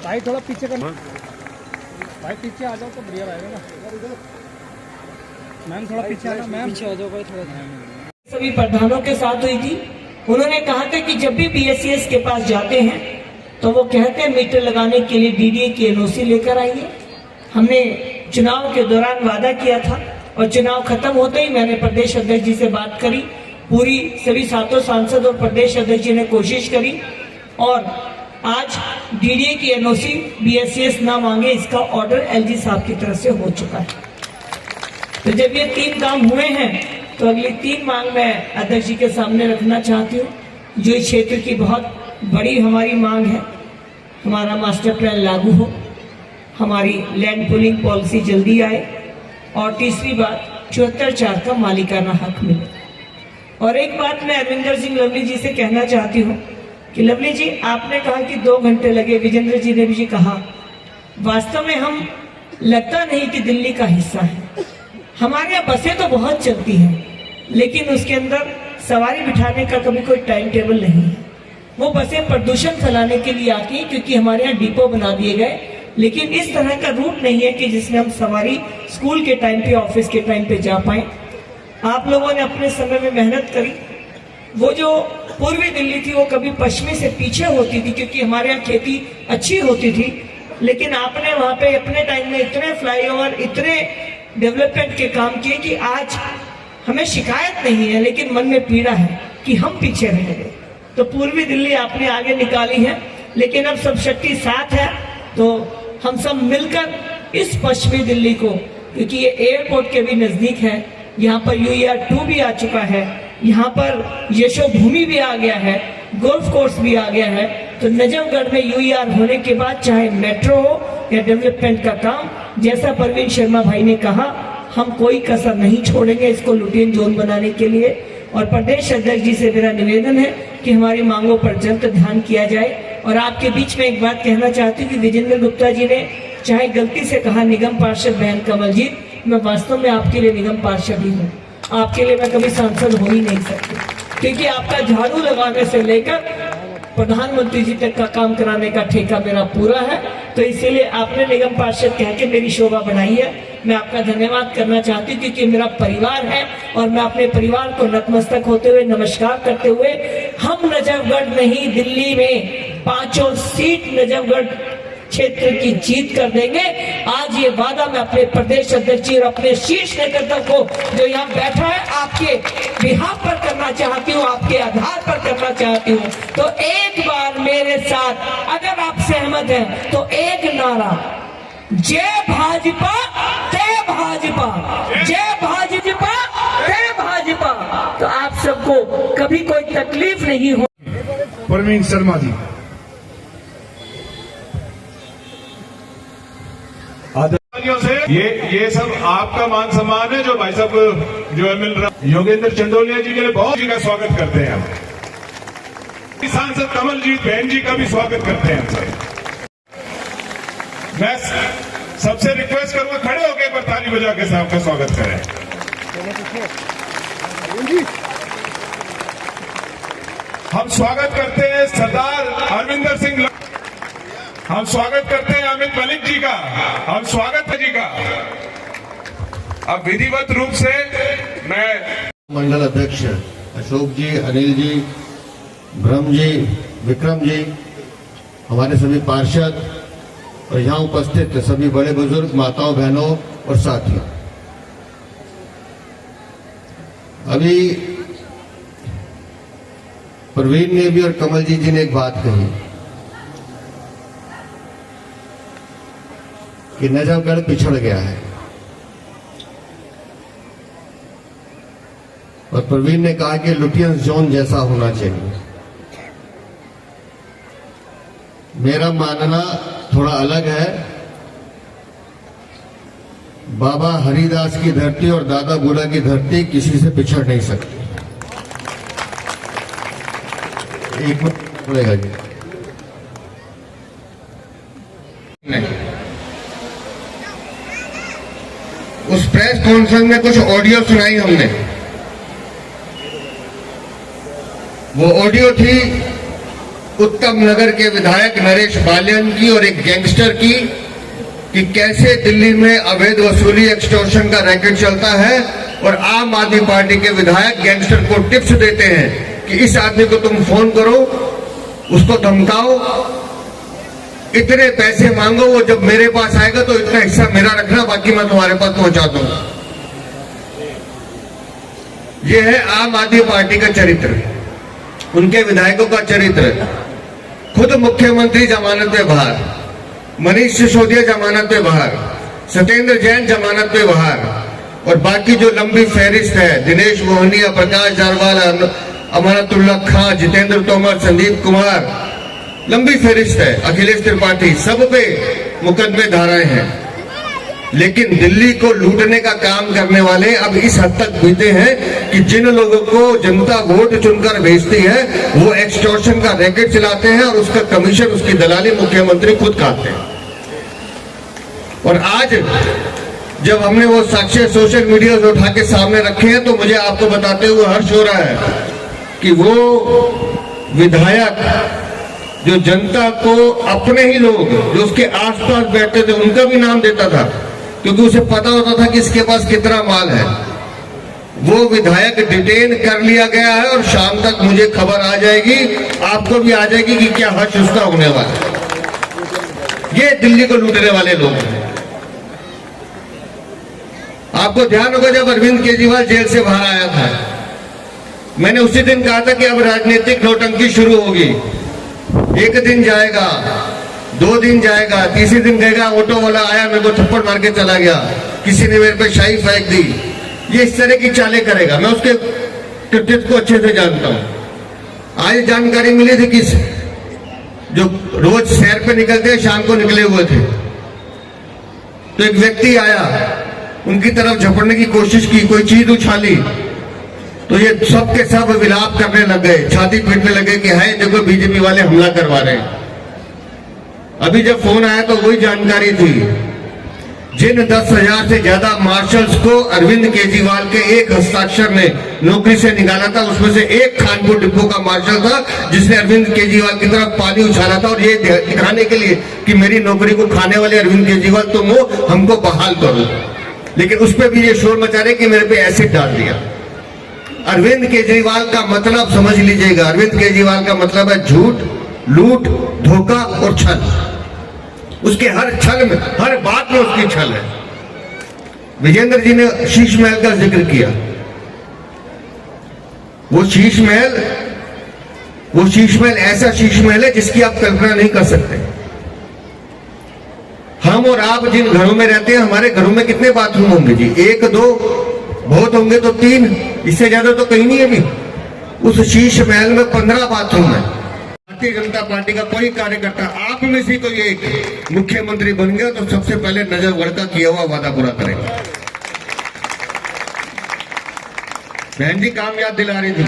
भाई थोड़ा पीछे करना भाई, पीछे आ जाओ तो बढ़िया रहेगा ना। मैम थोड़ा पीछे आ जाओ, मैम पीछे आ जाओ भाई थोड़ा। सभी प्रधानों के साथ हुई थी। उन्होंने कहा था कि जब भी बीएससीएस के पास जाते हैं तो वो कहते हैं मीटर लगाने के लिए डीडीए की एनओसी लेकर आइए। हमने चुनाव के दौरान वादा किया था और चुनाव खत्म होते ही मैंने प्रदेश अध्यक्ष जी से बात करी। पूरी सभी सातों सांसद और प्रदेश अध्यक्ष जी ने कोशिश करी और आज डीडीए की एनओसी बीएससीएस ना मांगे, इसका ऑर्डर एलजी साहब की तरफ से हो चुका है। तो जब ये 3 काम हुए हैं तो अगली 3 मांग मैं अध्यक्ष जी के सामने रखना चाहती हूँ, जो इस क्षेत्र की बहुत बड़ी हमारी मांग है। हमारा मास्टर प्लान लागू हो, हमारी लैंड पूलिंग पॉलिसी जल्दी आए और तीसरी बात 74(4) का मालिकाना हक मिले। और एक बात मैं अरविंदर सिंह लवली जी से कहना चाहती हूँ कि लवली जी, आपने कहा कि 2 घंटे लगे, विजेंद्र जी ने भी कहा, वास्तव में हम लगता नहीं कि दिल्ली का हिस्सा है। हमारे यहाँ बसें तो बहुत चलती हैं, लेकिन उसके अंदर सवारी बिठाने का कभी कोई टाइम टेबल नहीं है। वो बसें प्रदूषण फैलाने के लिए आती हैं क्योंकि हमारे यहाँ डिपो बना दिए गए, लेकिन इस तरह का रूट नहीं है कि जिसमें हम सवारी स्कूल के टाइम पे, ऑफिस के टाइम पे जा पाए। आप लोगों ने अपने समय में मेहनत करी। वो जो पूर्वी दिल्ली थी वो कभी पश्चिमी से पीछे होती थी क्योंकि हमारे यहाँ खेती अच्छी होती थी, लेकिन आपने वहाँ पे अपने टाइम में इतने फ्लाईओवर, इतने डेवलपमेंट के काम किए कि आज हमें शिकायत नहीं है, लेकिन मन में पीड़ा है कि हम पीछे रह गए। तो पूर्वी दिल्ली आपने आगे निकाली है, लेकिन अब सब शक्ति साथ है, तो हम सब मिलकर इस पश्चिमी दिल्ली को, क्योंकि ये एयरपोर्ट के भी नजदीक है, यहाँ पर UER-2 भी आ चुका है, यहाँ पर यशो भूमि भी आ गया है, गोल्फ कोर्स भी आ गया है, तो नजफगढ़ में UER होने के बाद चाहे मेट्रो हो या डेवलपमेंट का काम, जैसा परवीन शर्मा भाई ने कहा, हम कोई कसर नहीं छोड़ेंगे इसको लुटियन जोन बनाने के लिए। और प्रदेश अध्यक्ष जी से मेरा निवेदन है कि हमारी मांगों पर जल्द ध्यान किया जाए। और आपके बीच में एक बात कहना चाहती हूँ कि विजेंद्र गुप्ता जी ने चाहे गलती से कहा निगम पार्षद बहन कमलजीत, मैं वास्तव में आपके लिए निगम पार्षद ही हूँ, आपके लिए मैं कभी सांसद हो ही नहीं सकती, क्योंकि आपका झाड़ू लगाने से लेकर प्रधानमंत्री जी तक का काम कराने का ठेका मेरा पूरा है। तो इसीलिए आपने निगम पार्षद कह के मेरी शोभा बढ़ाई है। मैं आपका धन्यवाद करना चाहती हूँ क्योंकि मेरा परिवार है और मैं अपने परिवार को नतमस्तक होते हुए, नमस्कार करते हुए, हम नजफगढ़ नहीं, दिल्ली में 5 सीट नजफगढ़ क्षेत्र की जीत कर देंगे। आज ये वादा मैं अपने प्रदेश अध्यक्ष और अपने शीर्ष नेतृत्व को जो यहाँ बैठा है आपके बिहार पर करना चाहती हूँ, आपके आधार पर करना चाहती हूँ। तो एक बार मेरे साथ अगर आप सहमत हैं तो एक नारा, जय भाजपा, जय भाजपा, जय भाजपा, जय भाजपा। तो आप सबको कभी कोई तकलीफ नहीं हो। परवीन शर्मा जी, से ये सब आपका मान सम्मान है जो भाई साहब जो है मिल रहा। योगेंद्र चंदोलिया जी के लिए बहुत जी का स्वागत करते हैं हम। सांसद कमलजीत बहन जी का भी स्वागत करते हैं सर। मैं सबसे रिक्वेस्ट करूंगा खड़े होकर एक बार ताली बजा के साहब का स्वागत करें। हम स्वागत करते हैं सरदार अरविंदर सिंह, हम स्वागत करते हैं अमित मलिक जी का, हम स्वागत है जी का। अब विधिवत रूप से मैं मंडल अध्यक्ष अशोक जी, अनिल जी, ब्रह्म जी, विक्रम जी, हमारे सभी पार्षद और यहाँ उपस्थित सभी बड़े बुजुर्ग, माताओं, बहनों और साथियों, अभी परवीन ने भी और कमल जी ने एक बात कही कि नजफगढ़ पिछड़ गया है, और परवीन ने कहा कि लुटियंस जोन जैसा होना चाहिए। मेरा मानना थोड़ा अलग है। बाबा हरिदास की धरती और दादा बुला की धरती किसी से पिछड़ नहीं सकती। एक मिनट बोलेगा जी। उस प्रेस कॉन्फ्रेंस में कुछ ऑडियो सुनाई हमने वो ऑडियो थी उत्तम नगर के विधायक नरेश बालियान की और एक गैंगस्टर की, कि कैसे दिल्ली में अवैध वसूली एक्सटॉर्शन का रैकेट चलता है और आम आदमी पार्टी के विधायक गैंगस्टर को टिप्स देते हैं कि इस आदमी को तुम फोन करो, उसको धमकाओ, इतने पैसे मांगो, वो जब मेरे पास आएगा तो इतना हिस्सा मेरा रखना, बाकी मैं तुम्हारे पास पहुंचा दूंगा। यह है आम आदमी पार्टी का चरित्र, उनके विधायकों का चरित्र। खुद मुख्यमंत्री जमानत पे बाहर, मनीष सिसोदिया जमानत पे बाहर, सत्येंद्र जैन जमानत पे बाहर, और बाकी जो लंबी फहरिस्त है, दिनेश मोहनिया, प्रकाश जारवाल, अमरतुल्ला खां, जितेंद्र तोमर, संदीप कुमार, लंबी फहरिस्त है, अखिलेश त्रिपाठी, सब पे मुकदमे धाराएं हैं। लेकिन दिल्ली को लूटने का काम करने वाले अब इस हद तक बीते हैं कि जिन लोगों को जनता वोट चुनकर भेजती है वो एक्सटॉर्शन का रैकेट चलाते हैं और उसका कमीशन, उसकी दलाली मुख्यमंत्री खुद खाते हैं। और आज जब हमने वो साक्ष्य सोशल मीडिया से उठा के सामने रखे हैं तो मुझे आपको बताते हुए हर्ष हो रहा है कि वो विधायक जो जनता को, अपने ही लोग जो उसके आसपास बैठते थे, उनका भी नाम देता था, क्योंकि उसे पता होता था कि इसके पास कितना माल है, वो विधायक डिटेन कर लिया गया है और शाम तक मुझे खबर आ जाएगी, आपको भी आ जाएगी कि क्या हर्ष उसका होने वाला है। ये दिल्ली को लूटने वाले लोग हैं। आपको ध्यान होगा जब अरविंद केजरीवाल जेल से बाहर आया था, मैंने उसी दिन कहा था कि अब राजनीतिक नौटंकी शुरू होगी। एक दिन जाएगा, 2 दिन जाएगा, तीसरे दिन गएगा, ऑटो वाला आया, मेरे को थप्पड़ मार के चला गया, किसी ने मेरे पे शाही फेंक दी, ये इस तरह की चालें करेगा। मैं उसके कृतित्व को अच्छे से जानता हूं। आज जानकारी मिली थी कि जो रोज सैर पे निकलते हैं, शाम को निकले हुए थे, तो एक व्यक्ति आया, उनकी तरफ झपटने की कोशिश की, कोई चीज उछाली, तो ये सब के सब विलाप करने लग गए, छाती पीटने लगे कि हाय देखो बीजेपी वाले हमला करवा रहे हैं। अभी जब फोन आया तो वही जानकारी थी, जिन 10,000 से ज्यादा मार्शल्स को अरविंद केजरीवाल के एक हस्ताक्षर ने नौकरी से निकाला था, उसमें से एक कानपुर डिपो का मार्शल था जिसने अरविंद केजरीवाल की तरफ पानी उछाला था, और ये दिखाने के लिए कि मेरी नौकरी को खाने वाले अरविंद केजरीवाल तुम हो, हमको बहाल करो। लेकिन उस पर भी ये शोर मचा रहे कि मेरे पे एसिड डाल दिया। अरविंद केजरीवाल का मतलब समझ लीजिएगा, अरविंद केजरीवाल का मतलब है झूठ, लूट, धोखा और छल। उसके हर छल में, हर बात में उसकी छल है। विजेंद्र जी ने शीश महल का जिक्र किया। वो शीश महल ऐसा शीश महल है जिसकी आप कल्पना नहीं कर सकते। हम और आप जिन घरों में रहते हैं, हमारे घरों में कितने बाथरूम होंगे जी? 1, 2, बहुत होंगे तो 3, इससे ज्यादा तो कहीं नहीं है भी। उस शीश महल में 15 बाथरूम है। भारतीय जनता पार्टी का कोई कार्यकर्ता, आप में से कोई एक मुख्यमंत्री बन गया तो सबसे पहले नजर वड़का किया हुआ वादा पूरा करेगा। बहन जी काम याद दिला रही थी,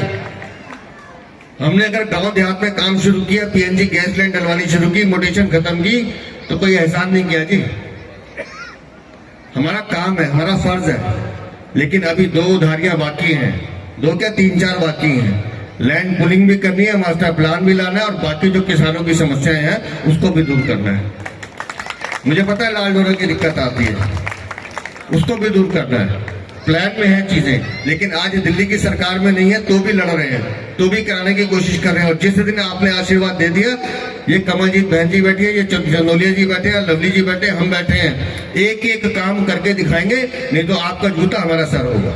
हमने अगर गांव देहात में काम शुरू किया, पीएनजी गैस लाइन डलवानी शुरू की, मोटेशन खत्म की, तो कोई एहसान नहीं किया जी। हमारा काम है, हमारा फर्ज है। लेकिन अभी 2 उधारियां बाकी हैं, 2 क्या 3-4 बाकी हैं। लैंड पुलिंग भी करनी है, मास्टर प्लान भी लाना है, और बाकी जो किसानों की समस्याएं हैं उसको भी दूर करना है। मुझे पता है लाल डोरा की दिक्कत आती है, उसको भी दूर करना है। प्लान में है चीजें, लेकिन आज दिल्ली की सरकार में नहीं है तो भी लड़ रहे हैं, तो भी कराने की कोशिश कर रहे हैं। और जिस दिन आपने आशीर्वाद दे दिया, ये कमलजीत बहन जी बैठी है, ये चंदोलिया जी बैठे हैं, लवली जी बैठे, हम बैठे हैं, एक एक काम करके दिखाएंगे, नहीं तो आपका जूता हमारा सर होगा।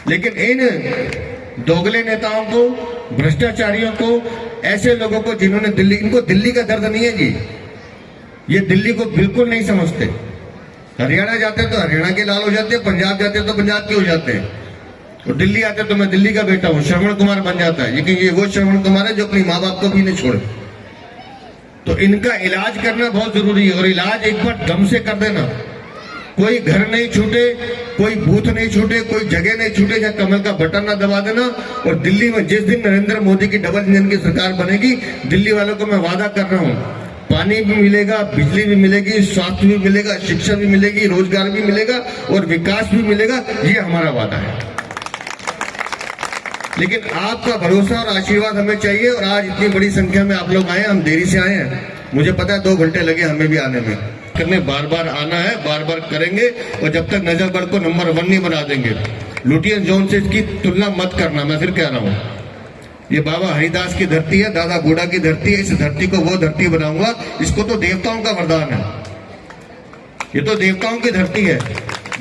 लेकिन इन दोगले नेताओं को, भ्रष्टाचारियों को, ऐसे लोगों को जिन्होंने इनको दिल्ली का दर्द नहीं है जी, ये दिल्ली को बिल्कुल नहीं समझते। हरियाणा जाते तो हरियाणा के लाल हो जाते हैं, पंजाब जाते तो पंजाब के हो जाते हैं, और दिल्ली आते तो मैं दिल्ली का बेटा हूं, श्रवण कुमार बन जाता है। लेकिन ये वो श्रवण कुमार है जो अपनी माँ बाप को भी नहीं छोड़े। तो इनका इलाज करना बहुत जरूरी है, और इलाज एक बार दम से कर देना। कोई घर नहीं छूटे, कोई बूथ नहीं छूटे, कोई जगह नहीं छूटे जहां कमल का बटन ना दबा देना। और दिल्ली में जिस दिन नरेंद्र मोदी की डबल इंजन की सरकार बनेगी, दिल्ली वालों को मैं वादा कर रहा हूं, पानी भी मिलेगा, बिजली भी मिलेगी, स्वास्थ्य भी मिलेगा, शिक्षा भी मिलेगी, रोजगार भी मिलेगा और विकास भी मिलेगा। ये हमारा वादा है। लेकिन आपका भरोसा और आशीर्वाद हमें चाहिए। और आज इतनी बड़ी संख्या में आप लोग आए, हम देरी से आए हैं, मुझे पता है 2 घंटे लगे हमें भी आने में। करने बार बार आना है, बार बार करेंगे, और जब तक नजफगढ़ को नंबर 1 नहीं बना देंगे। लुटियन जोन से इसकी तुलना मत करना, मैं फिर कह रहा हूँ, ये बाबा हरिदास की धरती है, दादा बूढ़ा की धरती है। इस धरती को वो धरती बनाऊंगा, इसको तो देवताओं का वरदान है, ये तो देवताओं की धरती है।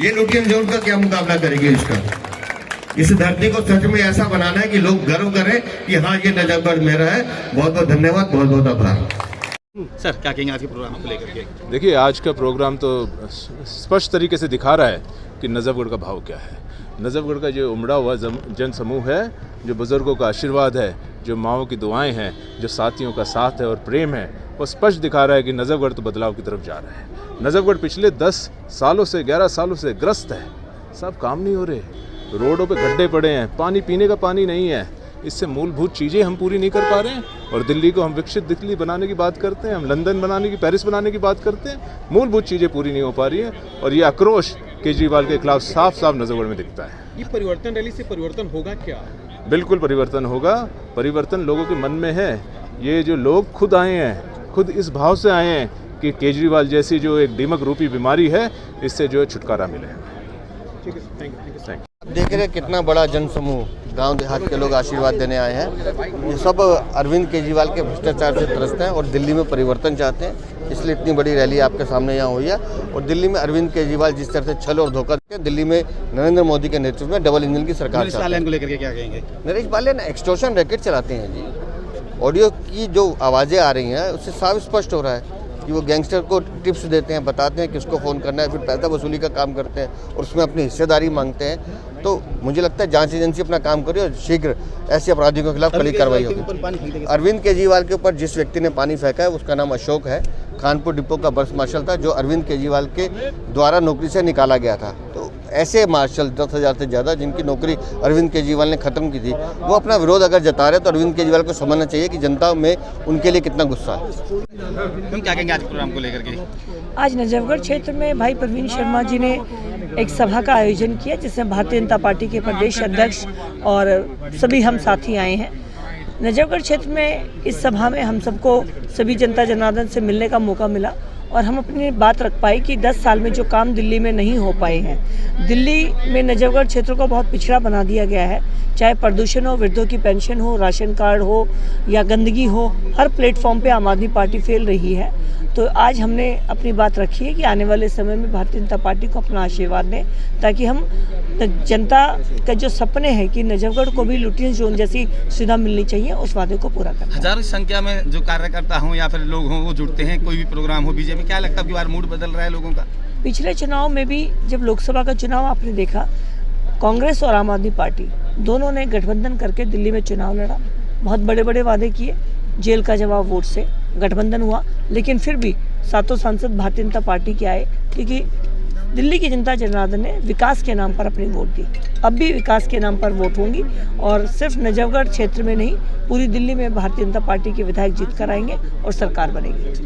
ये लुटियन जोन का क्या मुकाबला करेगी इसका? इस धरती को सच में ऐसा बनाना है कि लोग गर्व करें कि हाँ ये नजफगढ़ मेरा है। बहुत बहुत धन्यवाद, बहुत बहुत आभार। सर क्या कहेंगे आज के प्रोग्राम को लेकर के? देखिए, आज का प्रोग्राम तो स्पष्ट तरीके से दिखा रहा है कि नजफगढ़ का भाव क्या है। नजफगढ़ का जो उमड़ा हुआ जन समूह है, जो बुजुर्गों का आशीर्वाद है, जो माओं की दुआएं हैं, जो साथियों का साथ है और प्रेम है, वो स्पष्ट दिखा रहा है कि नजफगढ़ तो बदलाव की तरफ जा रहा है। नजफगढ़ पिछले 10 सालों से 11 सालों से ग्रस्त है, सब काम नहीं हो रहे, रोडों पे गड्ढे पड़े हैं, पानी पीने का पानी नहीं है, इससे मूलभूत चीज़ें हम पूरी नहीं कर पा रहे हैं। और दिल्ली को हम विकसित दिल्ली बनाने की बात करते हैं, हम लंदन बनाने की, पेरिस बनाने की बात करते हैं, मूलभूत चीज़ें पूरी नहीं हो पा रही हैं। और ये आक्रोश केजरीवाल के खिलाफ साफ साफ नजफगढ़ में दिखता है। ये परिवर्तन रैली से परिवर्तन होगा क्या? बिल्कुल परिवर्तन होगा, परिवर्तन लोगों के मन में है। ये जो लोग खुद आए हैं, खुद इस भाव से आए हैं कि केजरीवाल जैसी जो एक दीमक रूपी बीमारी है, इससे जो है छुटकारा मिले। ठीक है, थैंक यू। देख रहे हैं कितना बड़ा जनसमूह, गांव देहात के लोग आशीर्वाद देने आए हैं। ये सब अरविंद केजरीवाल के भ्रष्टाचार से त्रस्त हैं और दिल्ली में परिवर्तन चाहते हैं, इसलिए इतनी बड़ी रैली आपके सामने यहाँ हुई है। और दिल्ली में अरविंद केजरीवाल जिस तरह से छल और धोखा देते हैं, दिल्ली में नरेंद्र मोदी के नेतृत्व में डबल इंजन की सरकार नरेश बालेन को लेकर के क्या कहेंगे? नरेश बालेन एक्सटॉर्शन रैकेट चलाते हैं जी। ऑडियो की जो आवाज़ें आ रही हैं उससे साफ स्पष्ट हो रहा है कि वो गैंगस्टर को टिप्स देते हैं, बताते हैं किसको फ़ोन करना है, फिर पैसा वसूली का काम करते हैं और उसमें अपनी हिस्सेदारी मांगते हैं। तो मुझे लगता है जांच एजेंसी अपना काम करे और शीघ्र ऐसे अपराधियों के खिलाफ कड़ी कार्रवाई होगी। अरविंद केजरीवाल के ऊपर जिस व्यक्ति ने पानी फेंका है उसका नाम अशोक है, कानपुर डिपो का बस मार्शल था, जो अरविंद केजरीवाल के द्वारा नौकरी से निकाला गया था। तो ऐसे मार्शल 10,000 से ज़्यादा जिनकी नौकरी अरविंद केजरीवाल ने ख़त्म की थी, वो अपना विरोध अगर जता रहे तो अरविंद केजरीवाल को समझना चाहिए कि जनता में उनके लिए कितना गुस्सा है। तुम क्या कहेंगे आज प्रोग्राम को लेकर के? आज नजफगढ़ क्षेत्र में भाई प्रवीण शर्मा जी ने एक सभा का आयोजन किया, जिसमें भारतीय जनता पार्टी के प्रदेश अध्यक्ष और सभी हम साथी आए हैं। नजफगढ़ क्षेत्र में इस सभा में हम सबको सभी जनता जनार्दन से मिलने का मौका मिला और हम अपनी बात रख पाए कि 10 साल में जो काम दिल्ली में नहीं हो पाए हैं, दिल्ली में नजफगढ़ क्षेत्र को बहुत पिछड़ा बना दिया गया है। चाहे प्रदूषण हो, वृद्धों की पेंशन हो, राशन कार्ड हो या गंदगी हो, हर प्लेटफॉर्म पे आम आदमी पार्टी फेल रही है। तो आज हमने अपनी बात रखी है कि आने वाले समय में भारतीय जनता पार्टी को अपना आशीर्वाद दें, ताकि हम जनता का जो सपने हैं कि नजफगढ़ को भी लुटियन जोन जैसी सुविधा मिलनी चाहिए, उस वादे को पूरा करें। हजारों की संख्या में जो कार्यकर्ता हों या फिर लोग हों, वो जुड़ते हैं, कोई भी प्रोग्राम हो बीजेपी, क्या लगता है कि बार मूड बदल रहा है लोगों का? पिछले चुनाव में भी जब लोकसभा का चुनाव आपने देखा, कांग्रेस और आम आदमी पार्टी दोनों ने गठबंधन करके दिल्ली में चुनाव लड़ा, बहुत बड़े बड़े वादे किए, जेल का जवाब वोट से गठबंधन हुआ, लेकिन फिर भी 7 सांसद भारतीय जनता पार्टी के आए, क्योंकि दिल्ली की जनता जनार्दन ने विकास के नाम पर अपनी वोट दी। अब भी विकास के नाम पर वोट होंगी और सिर्फ नजफगढ़ क्षेत्र में नहीं, पूरी दिल्ली में भारतीय जनता पार्टी के विधायक जीत कर आएंगे और सरकार बनेगी।